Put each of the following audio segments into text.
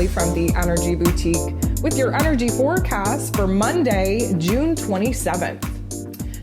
Natalie from the Energy Boutique with your energy forecast for Monday, June 27th.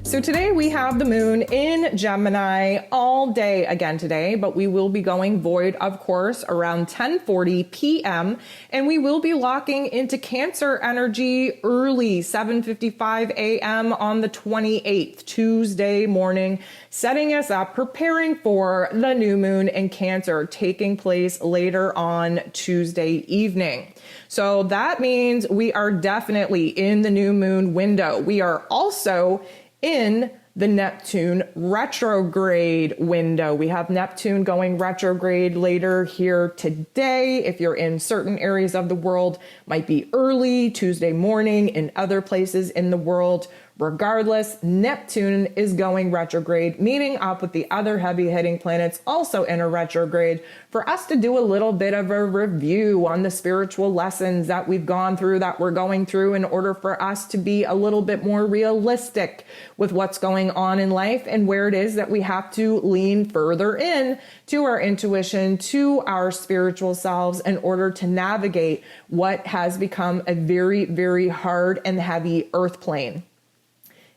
So today we have the moon in Gemini all day again today, but we will be going void, of course, around 10:40 p.m. and we will be locking into Cancer energy early 7:55 a.m. on the 28th, Tuesday morning, setting us up, preparing for the new moon in Cancer taking place later on Tuesday evening. So that means we are definitely in the new moon window. We are also in the Neptune retrograde window. We have Neptune going retrograde later here today. If you're in certain areas of the world, might be early Tuesday morning in other places in the world. Regardless, Neptune is going retrograde, meeting up with the other heavy-hitting planets also in a retrograde for us to do a little bit of a review on the spiritual lessons that we've gone through, that we're going through, in order for us to be a little bit more realistic with what's going on in life and where it is that we have to lean further in to our intuition, to our spiritual selves in order to navigate what has become a very, very hard and heavy earth plane.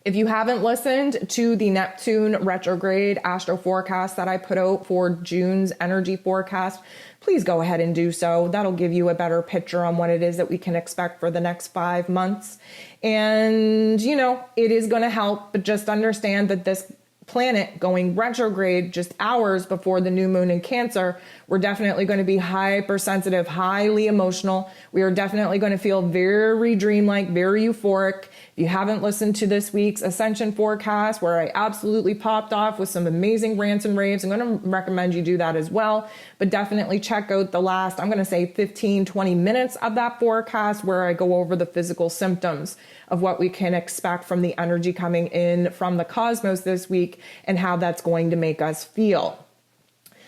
If you haven't listened to the Neptune retrograde astro forecast that I put out for June's energy forecast, please go ahead and do so. That'll give you a better picture on what it is that we can expect for the next 5 months. And, you know, it is going to help, but just understand that this planet going retrograde just hours before the new moon in Cancer, we're definitely going to be hypersensitive, highly emotional. We are definitely going to feel very dreamlike, very euphoric. If you haven't listened to this week's Ascension forecast, where I absolutely popped off with some amazing rants and raves, I'm going to recommend you do that as well. But definitely check out the last, I'm going to say 15, 20 minutes of that forecast, where I go over the physical symptoms of what we can expect from the energy coming in from the cosmos this week and how that's going to make us feel.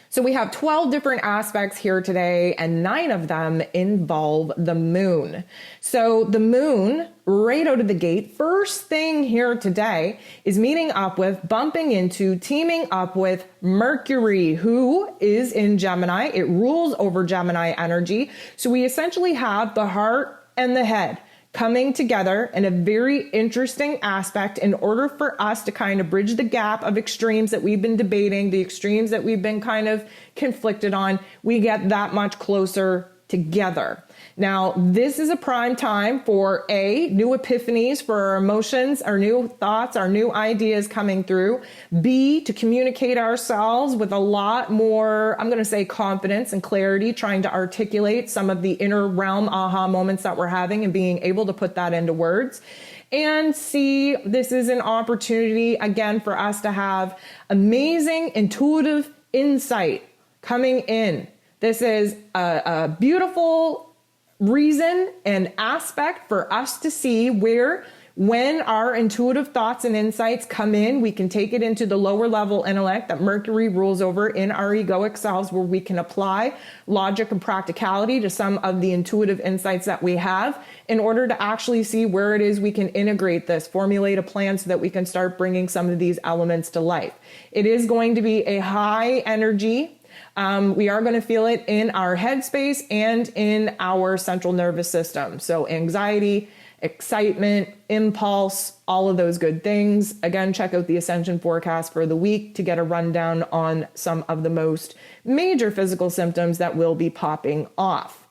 So we have 12 different aspects here today, and 9 of them involve the moon. So the moon, right out of the gate, first thing here today is meeting up with, bumping into, teaming up with Mercury, who is in Gemini. It rules over Gemini energy. So we essentially have the heart and the head coming together in a very interesting aspect in order for us to kind of bridge the gap of extremes that we've been debating, the extremes that we've been kind of conflicted on. We get that much closer together. Now, this is a prime time for new epiphanies for our emotions, our new thoughts, our new ideas coming through. B, to communicate ourselves with a lot more, I'm going to say, confidence and clarity, trying to articulate some of the inner realm aha moments that we're having and being able to put that into words. And C, this is an opportunity, again, for us to have amazing intuitive insight coming in. This is a beautiful reason and aspect for us to see where, when our intuitive thoughts and insights come in, we can take it into the lower level intellect that Mercury rules over in our egoic selves, where we can apply logic and practicality to some of the intuitive insights that we have in order to actually see where it is we can integrate this, formulate a plan so that we can start bringing some of these elements to life. It is going to be a high energy. We are going to feel it in our headspace and in our central nervous system. So anxiety, excitement, impulse, all of those good things. Again, check out the Ascension forecast for the week to get a rundown on some of the most major physical symptoms that will be popping off.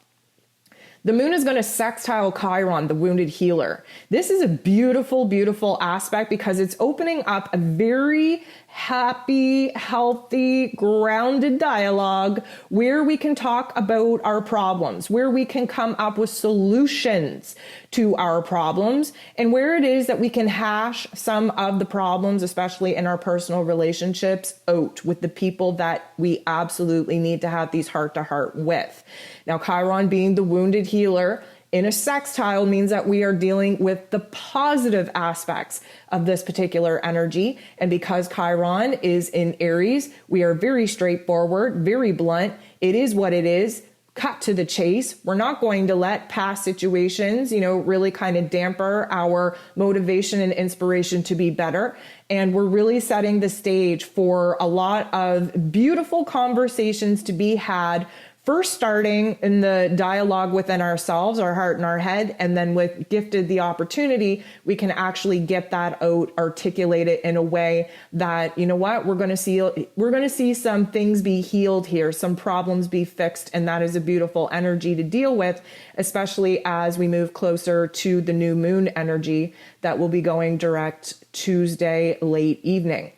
The moon is going to sextile Chiron, the wounded healer. This is a beautiful, beautiful aspect because it's opening up a very happy, healthy, grounded dialogue where we can talk about our problems, where we can come up with solutions to our problems, and where it is that we can hash some of the problems, especially in our personal relationships, out with the people that we absolutely need to have these heart-to-heart with. Now, Chiron being the wounded healer in a sextile means that we are dealing with the positive aspects of this particular energy. And because Chiron is in Aries, we are very straightforward, very blunt. It is what it is. Cut to the chase. We're not going to let past situations, really kind of damper our motivation and inspiration to be better. And we're really setting the stage for a lot of beautiful conversations to be had First starting in the dialogue within ourselves, our heart and our head, and then with gifted the opportunity, we can actually get that out, articulate it in a way that, you know what, we're going to see some things be healed here, some problems be fixed, and that is a beautiful energy to deal with, especially as we move closer to the new moon energy that will be going direct Tuesday late evening.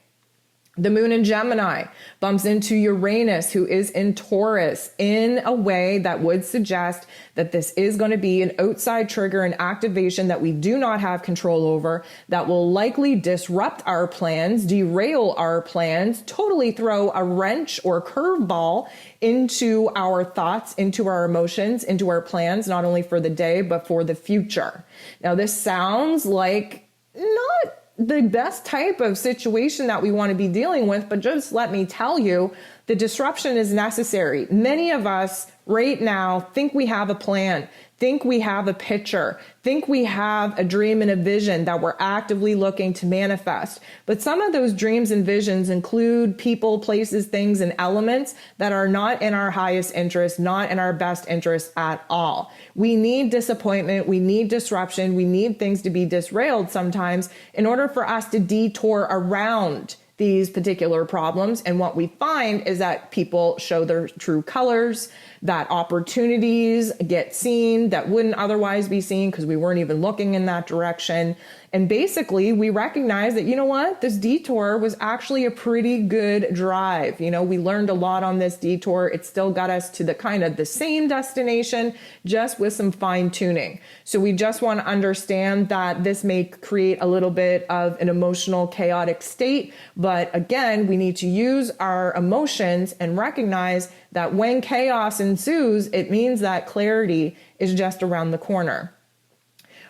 The moon in Gemini bumps into Uranus, who is in Taurus, in a way that would suggest that this is going to be an outside trigger, an activation that we do not have control over, that will likely disrupt our plans, derail our plans, totally throw a wrench or curveball into our thoughts, into our emotions, into our plans, not only for the day, but for the future. Now, this sounds like not the best type of situation that we want to be dealing with, but just let me tell you, the disruption is necessary. Many of us right now think we have a plan, think we have a picture, think we have a dream and a vision that we're actively looking to manifest. But some of those dreams and visions include people, places, things, and elements that are not in our highest interest, not in our best interest at all. We need disappointment, we need disruption, we need things to be disrailed sometimes in order for us to detour around these particular problems. And what we find is that people show their true colors, that opportunities get seen that wouldn't otherwise be seen because we weren't even looking in that direction. And basically, we recognize that, you know what, this detour was actually a pretty good drive. You know, we learned a lot on this detour. It still got us to the kind of the same destination, just with some fine tuning. So we just want to understand that this may create a little bit of an emotional, chaotic state. But again, we need to use our emotions and recognize that when chaos ensues, it means that clarity is just around the corner.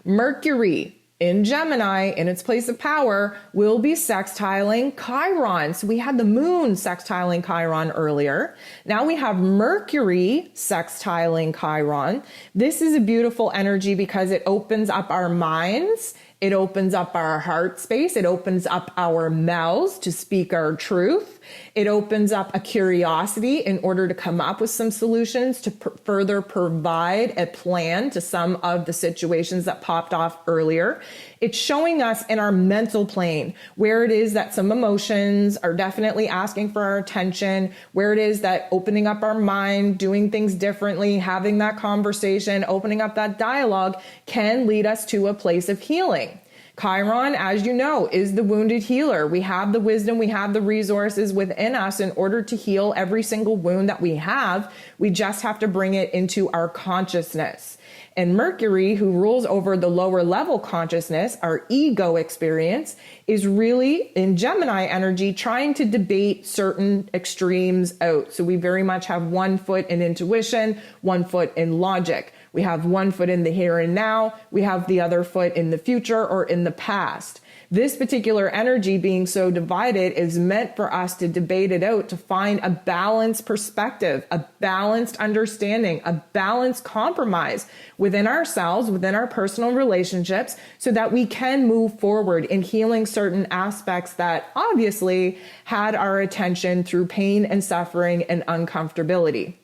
Mercury in Gemini, in its place of power, will be sextiling Chiron. So we had the moon sextiling Chiron earlier. Now we have Mercury sextiling Chiron. This is a beautiful energy because it opens up our minds. It opens up our heart space. It opens up our mouths to speak our truth. It opens up a curiosity in order to come up with some solutions to further provide a plan to some of the situations that popped off earlier. It's showing us in our mental plane where it is that some emotions are definitely asking for our attention, where it is that opening up our mind, doing things differently, having that conversation, opening up that dialogue can lead us to a place of healing. Chiron, as you know, is the wounded healer. We have the wisdom, we have the resources within us in order to heal every single wound that we have. We just have to bring it into our consciousness. And Mercury, who rules over the lower level consciousness, our ego experience, is really in Gemini energy trying to debate certain extremes out. So we very much have one foot in intuition, one foot in logic. We have one foot in the here and now. We have the other foot in the future or in the past. This particular energy being so divided is meant for us to debate it out, to find a balanced perspective, a balanced understanding, a balanced compromise within ourselves, within our personal relationships, so that we can move forward in healing certain aspects that obviously had our attention through pain and suffering and uncomfortability.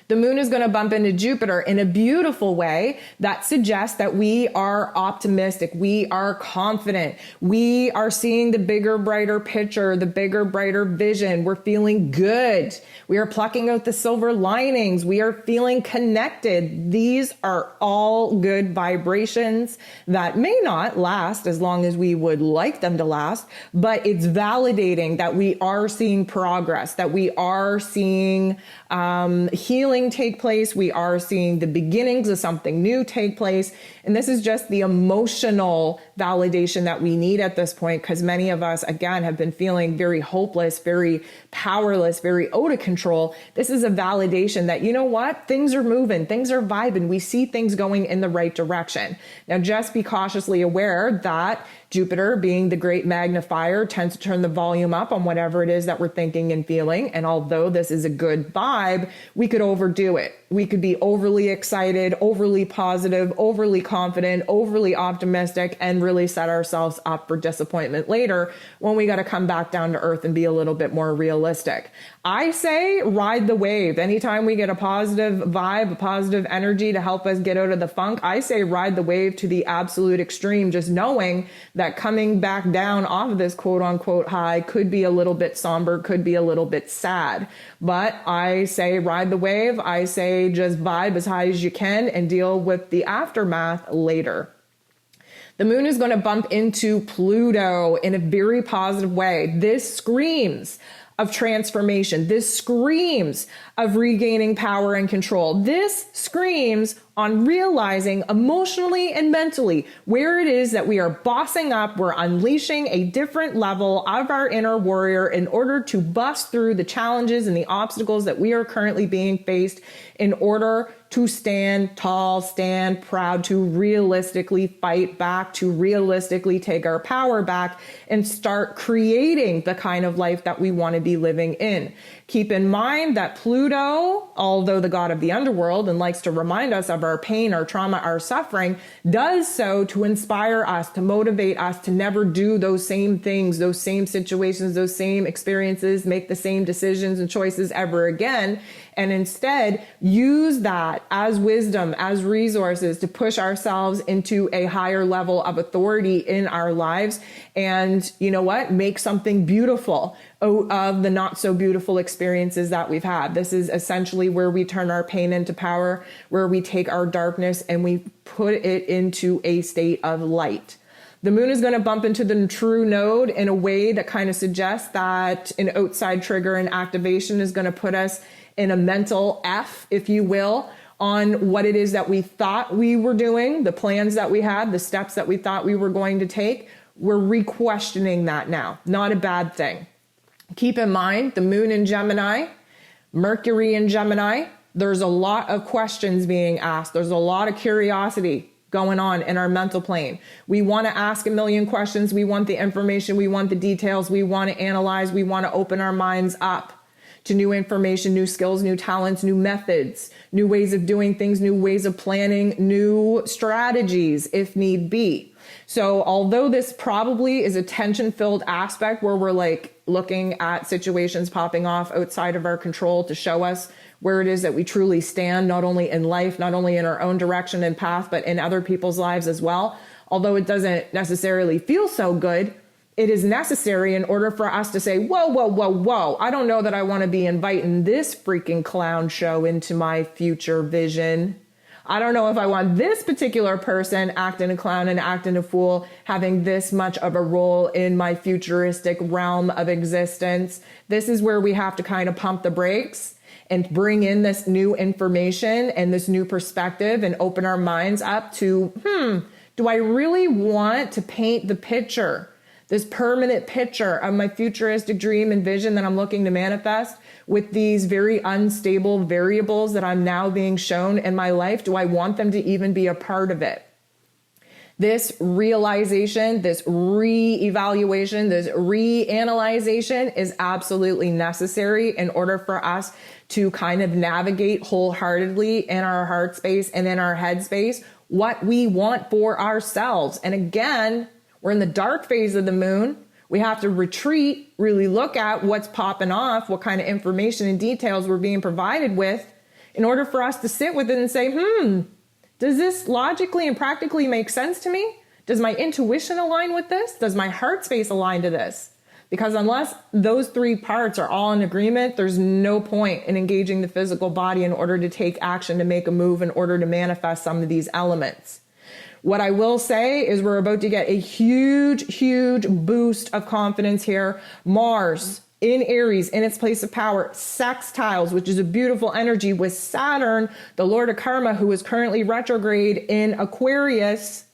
The moon is going to bump into Jupiter in a beautiful way that suggests that we are optimistic, we are confident, we are seeing the bigger, brighter picture, the bigger, brighter vision. We're feeling good. We are plucking out the silver linings. We are feeling connected. These are all good vibrations that may not last as long as we would like them to last, but it's validating that we are seeing progress, that we are seeing healing take place. We are seeing the beginnings of something new take place. And this is just the emotional validation that we need at this point, because many of us, again, have been feeling very hopeless, very powerless, very out of control. This is a validation that, you know what, things are moving, things are vibing. We see things going in the right direction. Now, just be cautiously aware that Jupiter, being the great magnifier, tends to turn the volume up on whatever it is that we're thinking and feeling. And although this is a good vibe, we could overdo it. We could be overly excited, overly positive, overly confident, overly optimistic, and really set ourselves up for disappointment later when we got to come back down to earth and be a little bit more realistic. I say ride the wave. Anytime we get a positive vibe, a positive energy to help us get out of the funk, I say ride the wave to the absolute extreme, just knowing that coming back down off of this quote unquote high could be a little bit somber, could be a little bit sad. But I say ride the wave. I say just vibe as high as you can and deal with the aftermath later. The moon is going to bump into Pluto in a very positive way. This screams of transformation. This screams of regaining power and control. This screams on realizing emotionally and mentally where it is that we are bossing up, we're unleashing a different level of our inner warrior in order to bust through the challenges and the obstacles that we are currently being faced in order to stand tall, stand proud, to realistically fight back, to realistically take our power back and start creating the kind of life that we want to be living in. Keep in mind that Pluto, although the god of the underworld and likes to remind us of our pain, our trauma, our suffering, does so to inspire us, to motivate us to never do those same things, those same situations, those same experiences, make the same decisions and choices ever again, and instead use that as wisdom, as resources to push ourselves into a higher level of authority in our lives. And you know what? Make something beautiful of the not so beautiful experiences that we've had. This is essentially where we turn our pain into power, where we take our darkness and we put it into a state of light. The moon is going to bump into the true node in a way that kind of suggests that an outside trigger and activation is going to put us in a mental F, if you will, on what it is that we thought we were doing, the plans that we had, the steps that we thought we were going to take. We're re-questioning that now. Not a bad thing. Keep in mind, the moon in Gemini, Mercury in Gemini, there's a lot of questions being asked. There's a lot of curiosity going on in our mental plane. We want to ask a million questions. We want the information. We want the details. We want to analyze. We want to open our minds up to new information, new skills, new talents, new methods, new ways of doing things, new ways of planning, new strategies if need be. So although this probably is a tension-filled aspect where we're like looking at situations popping off outside of our control to show us where it is that we truly stand, not only in life, not only in our own direction and path, but in other people's lives as well. Although it doesn't necessarily feel so good, it is necessary in order for us to say, whoa, whoa, whoa, whoa. I don't know that I want to be inviting this freaking clown show into my future vision. I don't know if I want this particular person acting a clown and acting a fool, having this much of a role in my futuristic realm of existence. This is where we have to kind of pump the brakes and bring in this new information and this new perspective and open our minds up to, do I really want to paint the picture, this permanent picture of my futuristic dream and vision that I'm looking to manifest with these very unstable variables that I'm now being shown in my life? Do I want them to even be a part of it? This realization, this re-evaluation, this reanalyzation is absolutely necessary in order for us to kind of navigate wholeheartedly in our heart space and in our head space what we want for ourselves. And again, we're in the dark phase of the moon. We have to retreat, really look at what's popping off, what kind of information and details we're being provided with in order for us to sit with it and say, does this logically and practically make sense to me? Does my intuition align with this? Does my heart space align to this? Because unless those three parts are all in agreement, there's no point in engaging the physical body in order to take action, to make a move, in order to manifest some of these elements. What I will say is we're about to get a huge, huge boost of confidence here. Mars in Aries, in its place of power, sextiles, which is a beautiful energy with Saturn, the Lord of Karma, who is currently retrograde in Aquarius.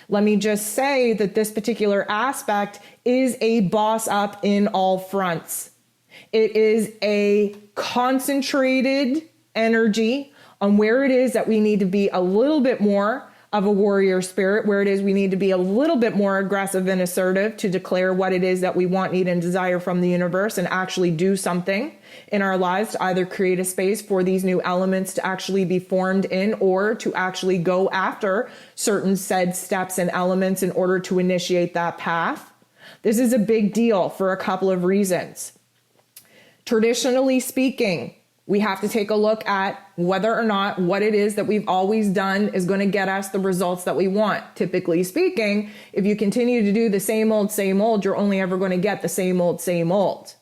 Let me just say that this particular aspect is a boss up in all fronts. It is a concentrated energy on where it is that we need to be a little bit more of a warrior spirit, where it is we need to be a little bit more aggressive and assertive to declare what it is that we want, need, and desire from the universe, and actually do something in our lives to either create a space for these new elements to actually be formed in, or to actually go after certain said steps and elements in order to initiate that path. This is a big deal for a couple of reasons. Traditionally speaking, we have to take a look at whether or not what it is that we've always done is going to get us the results that we want. Typically speaking, if you continue to do the same old, you're only ever going to get the same old.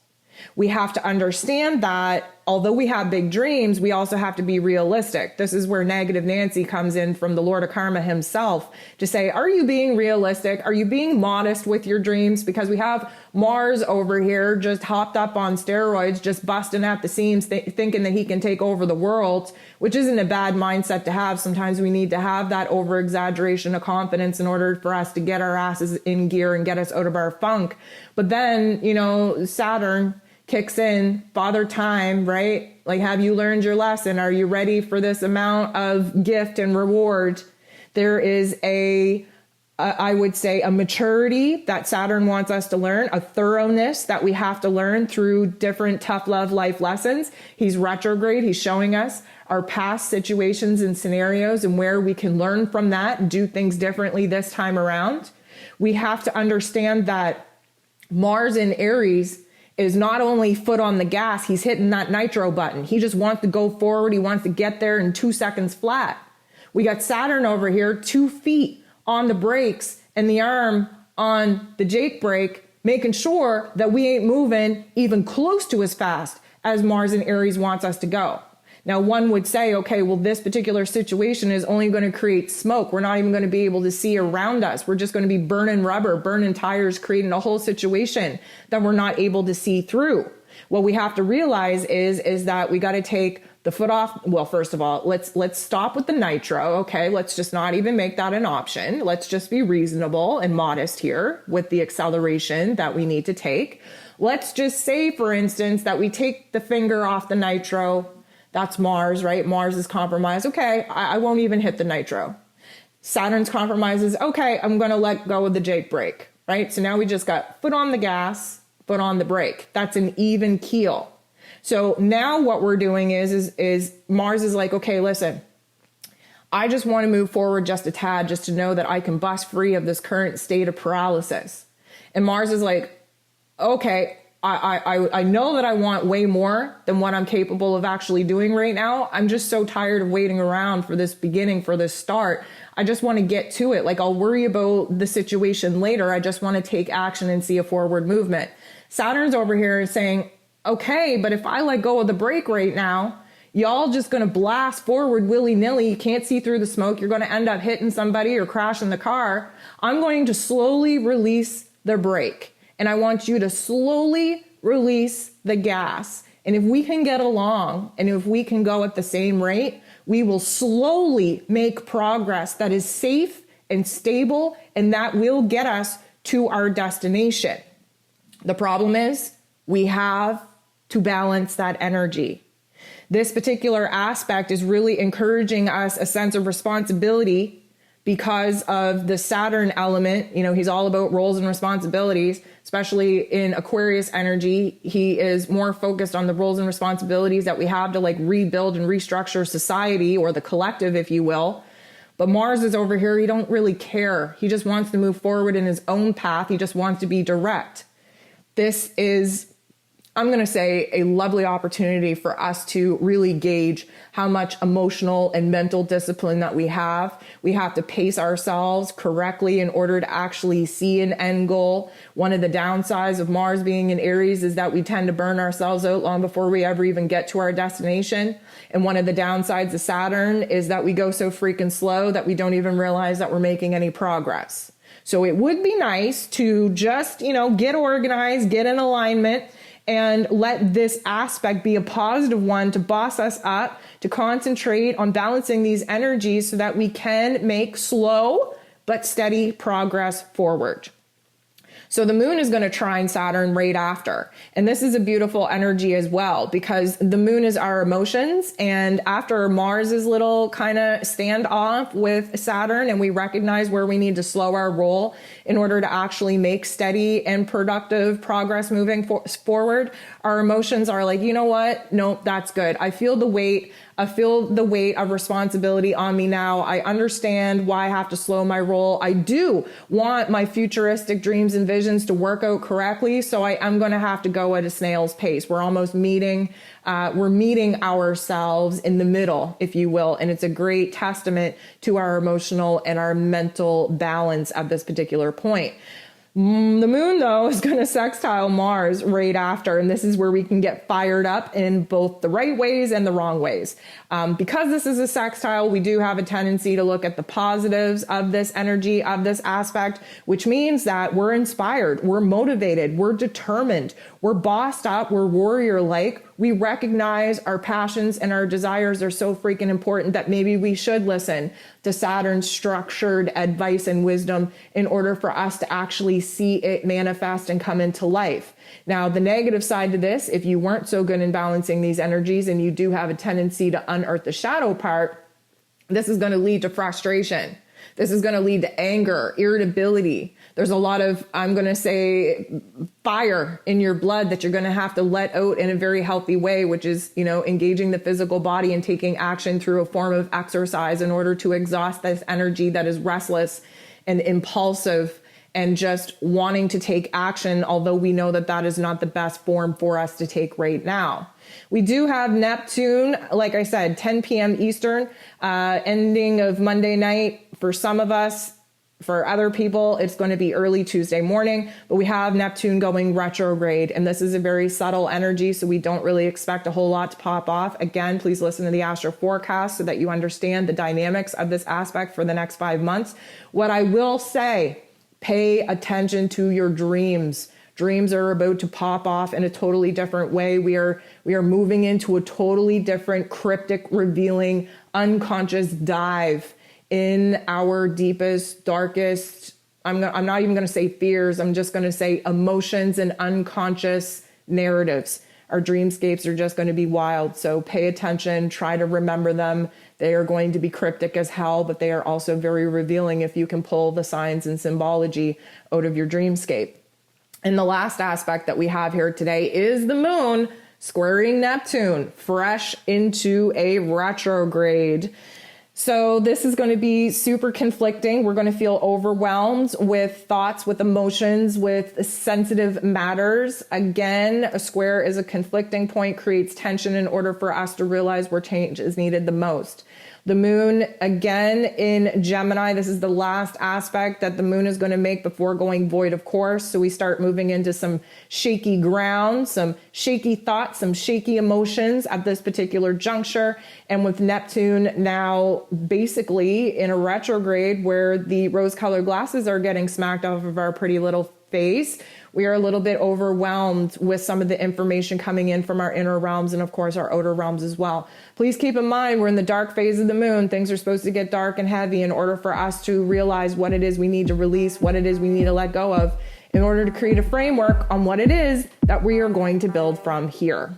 We have to understand that although we have big dreams, we also have to be realistic. This is where Negative Nancy comes in from the Lord of Karma himself to say, are you being realistic? Are you being modest with your dreams? Because we have Mars over here just hopped up on steroids, just busting at the seams, thinking that he can take over the world, which isn't a bad mindset to have. Sometimes we need to have that over exaggeration of confidence in order for us to get our asses in gear and get us out of our funk. But then, Saturn kicks in, Father Time, right? Like, have you learned your lesson? Are you ready for this amount of gift and reward? There is I would say, a maturity that Saturn wants us to learn, a thoroughness that we have to learn through different tough love life lessons. He's retrograde. He's showing us our past situations and scenarios and where we can learn from that and do things differently this time around. We have to understand that Mars in Aries is not only foot on the gas, he's hitting that nitro button. He just wants to go forward. He wants to get there in 2 seconds flat. We got Saturn over here, 2 feet on the brakes and the arm on the Jake brake, making sure that we ain't moving even close to as fast as Mars in Aries wants us to go. Now, one would say, okay, well, this particular situation is only going to create smoke. We're not even going to be able to see around us. We're just going to be burning rubber, burning tires, creating a whole situation that we're not able to see through. What we have to realize is that we got to take the foot off. Well, first of all, let's stop with the nitro. Okay, let's just not even make that an option. Let's just be reasonable and modest here with the acceleration that we need to take. Let's just say, for instance, that we take the finger off the nitro. That's Mars, right? Mars is compromised. Okay, I won't even hit the nitro. Saturn's compromises. Okay, I'm going to let go of the Jake brake, right? So now we just got foot on the gas, foot on the brake. That's an even keel. So now what we're doing is Mars is like, okay, listen, I just want to move forward just a tad, just to know that I can bust free of this current state of paralysis. And Mars is like, okay, I know that I want way more than what I'm capable of actually doing right now. I'm just so tired of waiting around for this beginning, for this start. I just want to get to it. Like, I'll worry about the situation later. I just want to take action and see a forward movement. Saturn's over here saying, okay, but if I let go of the brake right now, y'all just going to blast forward willy-nilly. You can't see through the smoke. You're going to end up hitting somebody or crashing the car. I'm going to slowly release the brake. And I want you to slowly release the gas. And if we can get along and if we can go at the same rate, we will slowly make progress that is safe and stable, and that will get us to our destination. The problem is we have to balance that energy. This particular aspect is really encouraging us a sense of responsibility because of the Saturn element. He's all about roles and responsibilities, especially in Aquarius energy. He is more focused on the roles and responsibilities that we have to rebuild and restructure society, or the collective, if you will. But Mars is over here. He don't really care. He just wants to move forward in his own path. He just wants to be direct. This is, I'm going to say, a lovely opportunity for us to really gauge how much emotional and mental discipline that we have. We have to pace ourselves correctly in order to actually see an end goal. One of the downsides of Mars being in Aries is that we tend to burn ourselves out long before we ever even get to our destination. And one of the downsides of Saturn is that we go so freaking slow that we don't even realize that we're making any progress. So it would be nice to just, get organized, get in alignment, and let this aspect be a positive one to boss us up, to concentrate on balancing these energies so that we can make slow but steady progress forward. So the moon is going to trine Saturn right after. And this is a beautiful energy as well, because the moon is our emotions. And after Mars's little kind of standoff with Saturn, and we recognize where we need to slow our roll in order to actually make steady and productive progress moving forward, our emotions are like, you know what? Nope, that's good. I feel the weight. I feel the weight of responsibility on me now. I understand why I have to slow my roll. I do want my futuristic dreams and visions to work out correctly. So I am going to have to go at a snail's pace. We're almost meeting ourselves in the middle, if you will. And it's a great testament to our emotional and our mental balance at this particular point. The moon, though, is going to sextile Mars right after, and this is where we can get fired up in both the right ways and the wrong ways. Because this is a sextile, we do have a tendency to look at the positives of this energy, of this aspect, which means that we're inspired, we're motivated, we're determined, we're bossed up, we're warrior-like. We recognize our passions and our desires are so freaking important that maybe we should listen to Saturn's structured advice and wisdom in order for us to actually see it manifest and come into life. Now, the negative side to this, if you weren't so good in balancing these energies and you do have a tendency to unearth the shadow part, this is going to lead to frustration. This is going to lead to anger, irritability. There's a lot of, I'm going to say, fire in your blood that you're going to have to let out in a very healthy way, which is, engaging the physical body and taking action through a form of exercise in order to exhaust this energy that is restless and impulsive and just wanting to take action, although we know that that is not the best form for us to take right now. We do have Neptune, like I said, 10 p.m. Eastern, ending of Monday night. For some of us, for other people, it's going to be early Tuesday morning, but we have Neptune going retrograde, and this is a very subtle energy, so we don't really expect a whole lot to pop off. Again, please listen to the astro forecast so that you understand the dynamics of this aspect for the next 5 months. What I will say, pay attention to your dreams. Dreams are about to pop off in a totally different way. We are moving into a totally different, cryptic, revealing, unconscious dive in our deepest, darkest, I'm not even going to say fears, I'm just going to say emotions and unconscious narratives. Our dreamscapes are just going to be wild. So pay attention, try to remember them. They are going to be cryptic as hell, but they are also very revealing if you can pull the signs and symbology out of your dreamscape. And the last aspect that we have here today is the moon squaring Neptune, fresh into a retrograde. So this is going to be super conflicting. We're going to feel overwhelmed with thoughts, with emotions, with sensitive matters. Again, a square is a conflicting point, creates tension in order for us to realize where change is needed the most. The moon, again, in Gemini, this is the last aspect that the moon is going to make before going void, of course. So we start moving into some shaky ground, some shaky thoughts, some shaky emotions at this particular juncture. And with Neptune now basically in a retrograde where the rose-colored glasses are getting smacked off of our pretty little face, we are a little bit overwhelmed with some of the information coming in from our inner realms and, of course, our outer realms as well. Please keep in mind, we're in the dark phase of the moon. Things are supposed to get dark and heavy in order for us to realize what it is we need to release, what it is we need to let go of, in order to create a framework on what it is that we are going to build from here.